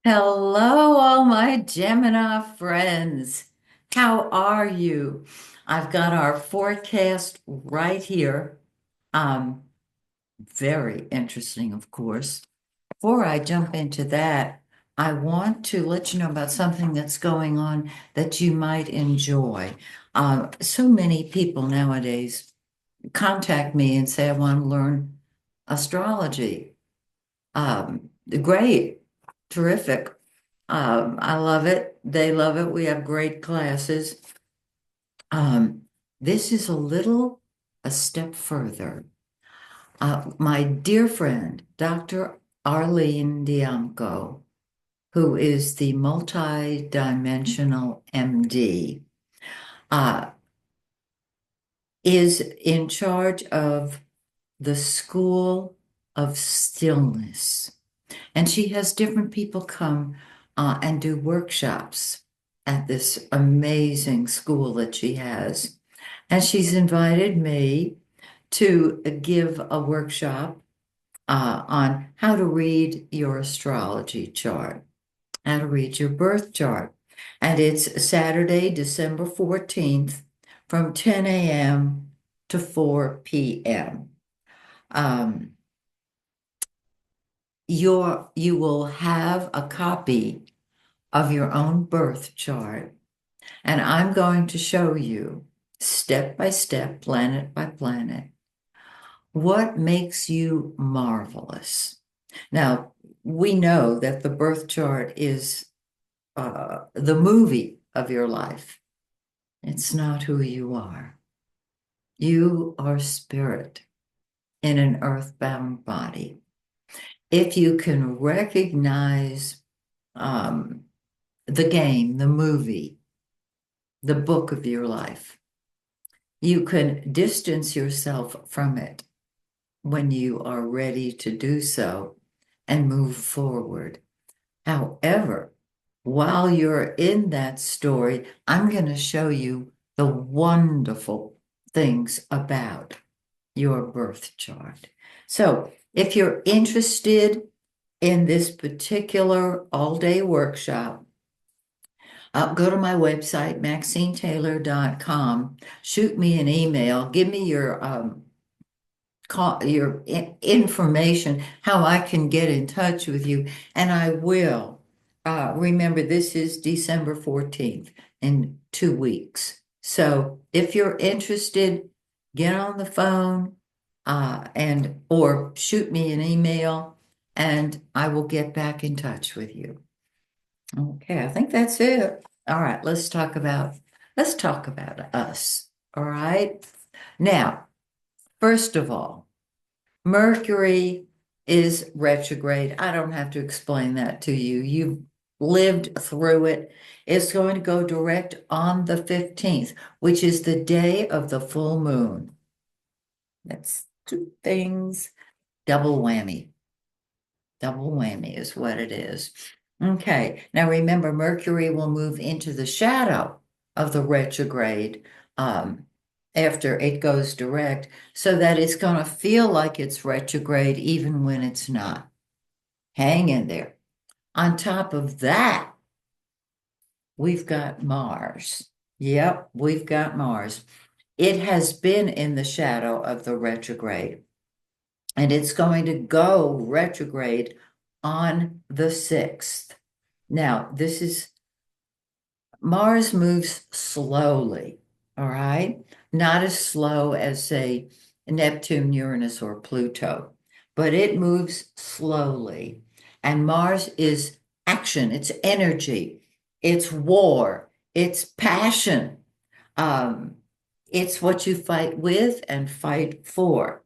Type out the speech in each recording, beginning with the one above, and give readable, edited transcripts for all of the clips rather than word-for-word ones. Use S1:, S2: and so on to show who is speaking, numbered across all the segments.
S1: Hello, all my Gemini friends. How are you? I've got our forecast right here. Um, Very interesting, of course. Before I jump into that, I want to let you know about something that's going on that you might enjoy. So many people nowadays contact me and say, I want to learn astrology. Great, terrific. I love it. They love it. We have great classes. Um, this is a step further. My dear friend, Dr. Arlene Diamco, who is the multi-dimensional MD, uh, is in charge of the School of Stillness. And she has different people come and do workshops at this amazing school that she has. And she's invited me to give a workshop on how to read your astrology chart, how to read your birth chart. And it's Saturday, December 14th from 10 a.m. to 4 p.m. Um, you will have a copy of your own birth chart, and I'm going to show you step by step, planet by planet, what makes you marvelous. Now, we know that the birth chart is the movie of your life. It's not who you are. You are spirit in an earthbound body. If you can recognize um, the game, the movie, the book of your life, you can distance yourself from it when you are ready to do so and move forward. However, while you're in that story, I'm going to show you the wonderful things about your birth chart. So, if you're interested in this particular all-day workshop, go to my website, MaxineTaylor.com, shoot me an email, give me your information, how I can get in touch with you, and I will. Remember, this is December 14th in 2 weeks. So if you're interested, get on the phone and or shoot me an email, and I will get back in touch with you. Okay, I think that's it. All right, let's talk about us. All right. Now, first of all, Mercury is retrograde. I don't have to explain that to you. You've lived through it. It's going to go direct on the 15th, which is the day of the full moon. That's two things. Double whammy. Double whammy is what it is. Okay, now remember, Mercury will move into the shadow of the retrograde after it goes direct, so that it's going to feel like it's retrograde even when it's not. Hang in there. On top of that, we've got Mars. Yep, we've got Mars. It has been in the shadow of the retrograde, and it's going to go retrograde on the 6th. Now, this is Mars moves slowly, all right? Not as slow as, say, Neptune, Uranus, or Pluto, but it moves slowly. And Mars is action, it's energy, it's war, it's passion. Um, it's what you fight with and fight for.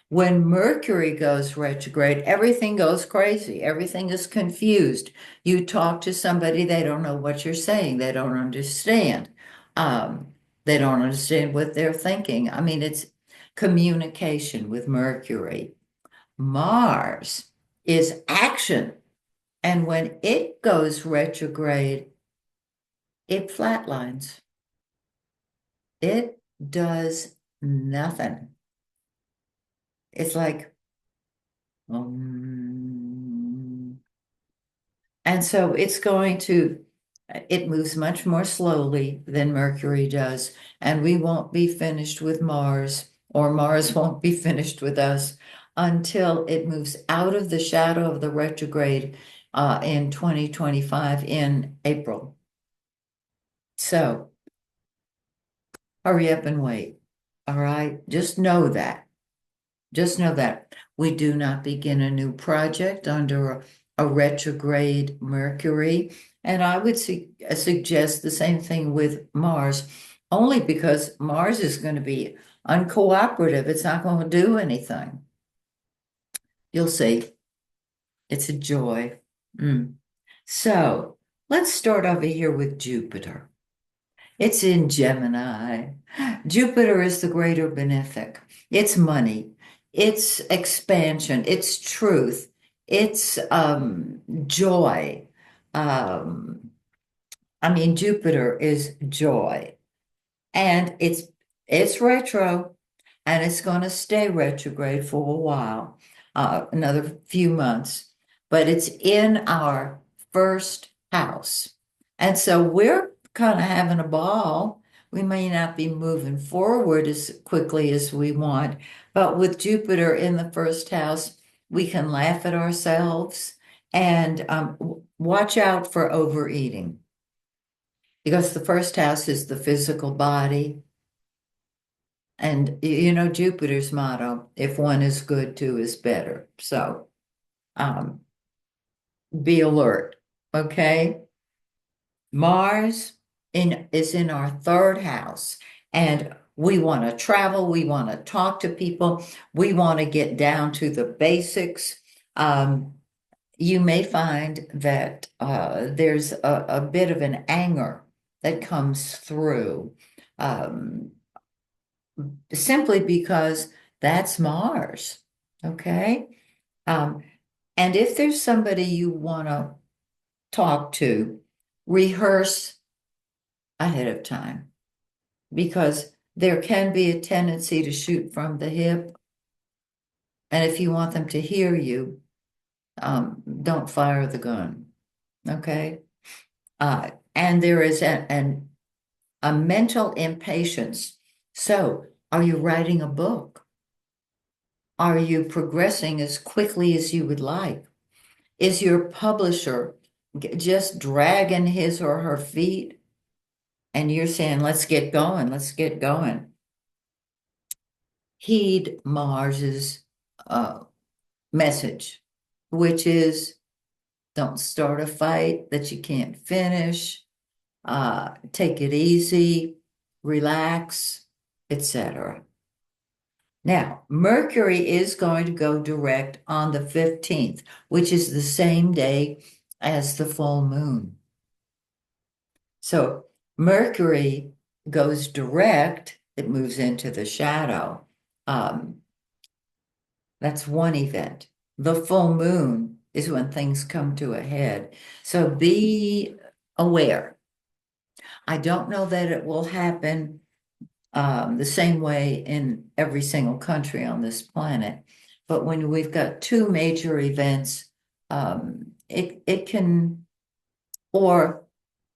S1: When Mercury goes retrograde, everything goes crazy. Everything is confused. You talk to somebody, they don't know what you're saying. They don't understand. Um, they don't understand what they're thinking. I mean, it's communication with Mercury. Mars is action. And when it goes retrograde, it flatlines. It does nothing. It's like, um, And so it moves much more slowly than Mercury does, and we won't be finished with Mars, or Mars won't be finished with us until it moves out of the shadow of the retrograde in 2025 in April. So hurry up and wait. All right. Just know that we do not begin a new project under a retrograde Mercury. And I would suggest the same thing with Mars, only because Mars is going to be uncooperative. It's not going to do anything. You'll see. It's a joy. Mm. So let's start over here with Jupiter. It's in Gemini. Jupiter is the greater benefic. It's money, it's expansion, it's truth, it's joy. Um, I mean, Jupiter is joy, and it's retro, and it's going to stay retrograde for a while, another few months, but it's in our first house. And so we're kind of having a ball. We may not be moving forward as quickly as we want, but with Jupiter in the first house, we can laugh at ourselves and watch out for overeating because the first house is the physical body. And you know, Jupiter's motto, if one is good, two is better. So um, be alert, okay? Mars is in our third house, and we want to travel, we want to talk to people, we want to get down to the basics. You may find that there's a bit of an anger that comes through. Um, Simply because that's Mars. Okay. Um, and if there's somebody you want to talk to, rehearse ahead of time because there can be a tendency to shoot from the hip. And if you want them to hear you, don't fire the gun. Okay. And there is a mental impatience. So, are you writing a book? Are you progressing as quickly as you would like? Is your publisher just dragging his or her feet and you're saying, let's get going, let's get going? Heed Mars's uh, message, which is don't start a fight that you can't finish, take it easy, relax, etc. Now, Mercury is going to go direct on the 15th, which is the same day as the full moon. So Mercury goes direct, it moves into the shadow. That's one event. The full moon is when things come to a head. So be aware. I don't know that it will happen the same way in every single country on this planet. But when we've got two major events, it can, or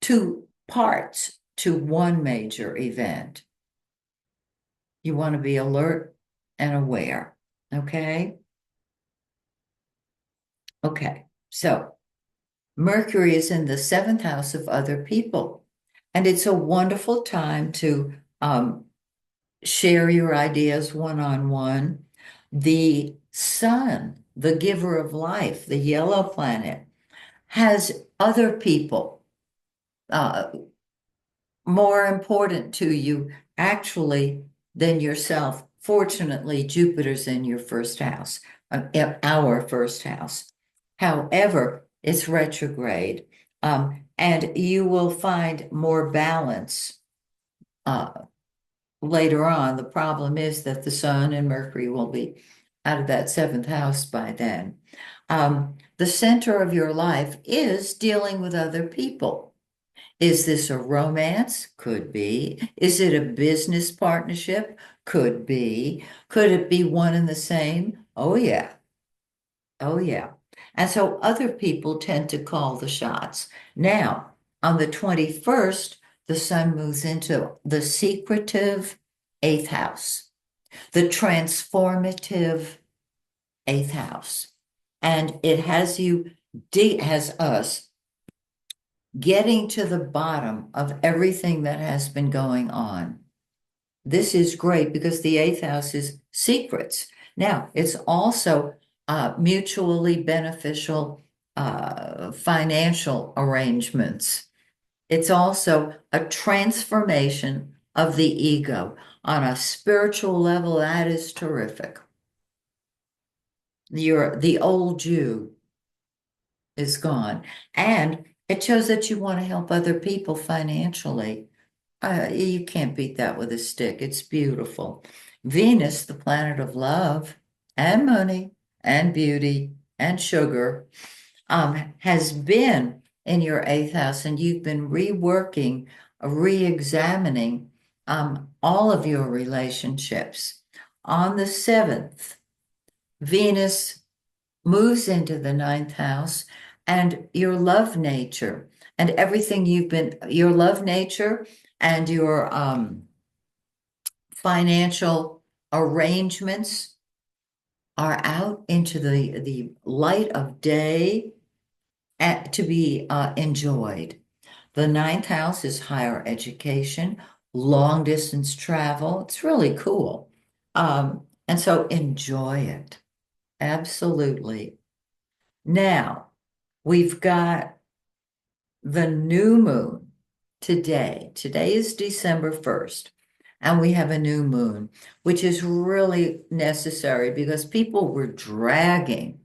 S1: two parts to one major event. You want to be alert and aware. Okay. Okay. So Mercury is in the seventh house of other people. And it's a wonderful time to share your ideas one on one. The sun, the giver of life, the yellow planet, has other people uh, more important to you actually than yourself. Fortunately, Jupiter's in your first house, our first house. However, it's retrograde, and you will find more balance uh, later on. The problem is that the Sun and Mercury will be out of that seventh house by then. The center of your life is dealing with other people. Is this a romance? Could be. Is it a business partnership? Could be. Could it be one and the same? Oh, yeah. Oh, yeah. And so other people tend to call the shots. Now, on the 21st, the sun moves into the secretive eighth house, the transformative eighth house. And it has has us getting to the bottom of everything that has been going on. This is great because the eighth house is secrets. Now, it's also mutually beneficial financial arrangements. It's also a transformation of the ego on a spiritual level. That is terrific. The old you is gone, and it shows that you want to help other people financially. You can't beat that with a stick. It's beautiful. Venus, the planet of love and money and beauty and sugar, has been in your eighth house, and you've been reworking, re-examining all of your relationships. On the 7th, Venus moves into the ninth house, and your love nature and everything your love nature and your financial arrangements are out into the light of day to be enjoyed. The ninth house is higher education, long distance travel. It's really cool. And so enjoy it. Absolutely. Now, we've got the new moon today. Today is December 1st, and we have a new moon, which is really necessary because people were dragging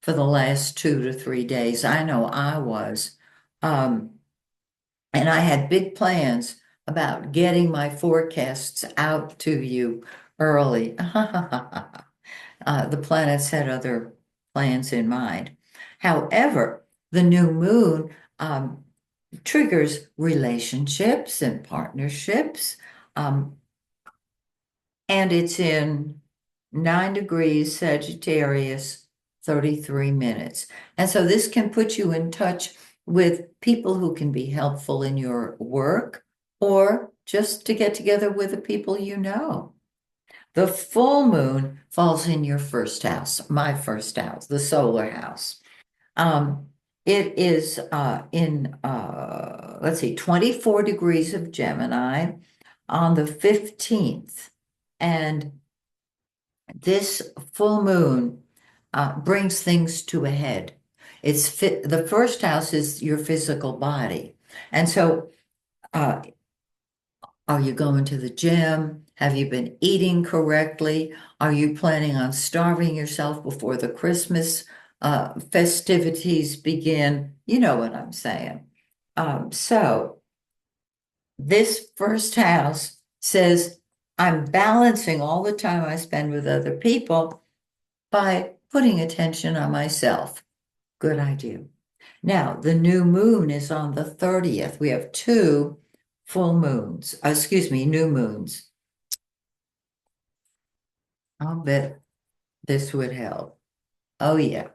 S1: for the last 2 to 3 days. I know I was. Um, and I had big plans about getting my forecasts out to you early. The planets had other plans in mind. However, the new moon triggers relationships and partnerships. Um, and it's in 9 degrees Sagittarius, 33 minutes. And so this can put you in touch with people who can be helpful in your work or just to get together with the people you know. The full moon falls in your first house, my first house, the solar house. Um, it is in, let's see, 24 degrees of Gemini on the 15th. And this full moon brings things to a head. The first house is your physical body. And so, uh, are you going to the gym? Have you been eating correctly? Are you planning on starving yourself before the Christmas festivities begin? You know what I'm saying. So this first house says, I'm balancing all the time I spend with other people by putting attention on myself. Good idea. Now, the new moon is on the 30th. We have two full moons, new moons. I'll bet this would help. Oh, yeah.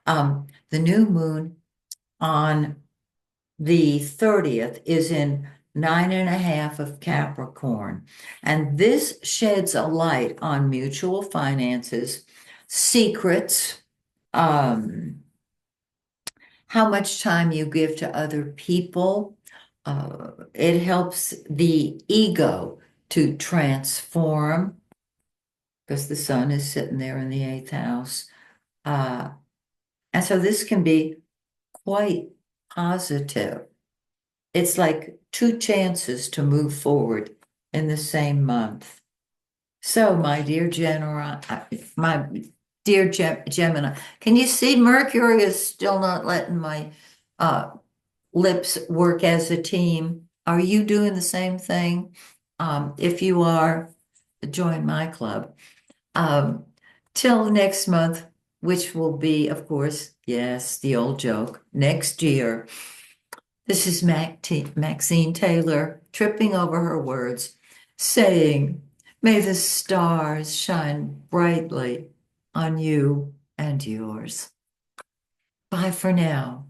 S1: The new moon on the 30th is in 9.5 of Capricorn. And this sheds a light on mutual finances, secrets, how much time you give to other people. It helps the ego to transform because the sun is sitting there in the eighth house. And so this can be quite positive. It's like two chances to move forward in the same month. So, my dear Gemini, can you see Mercury is still not letting my lips work as a team? Are you doing the same thing? If you are, join my club. Till next month, which will be, of course, yes, the old joke, next year. This is Maxine Taylor tripping over her words, saying, may the stars shine brightly on you and yours. Bye for now.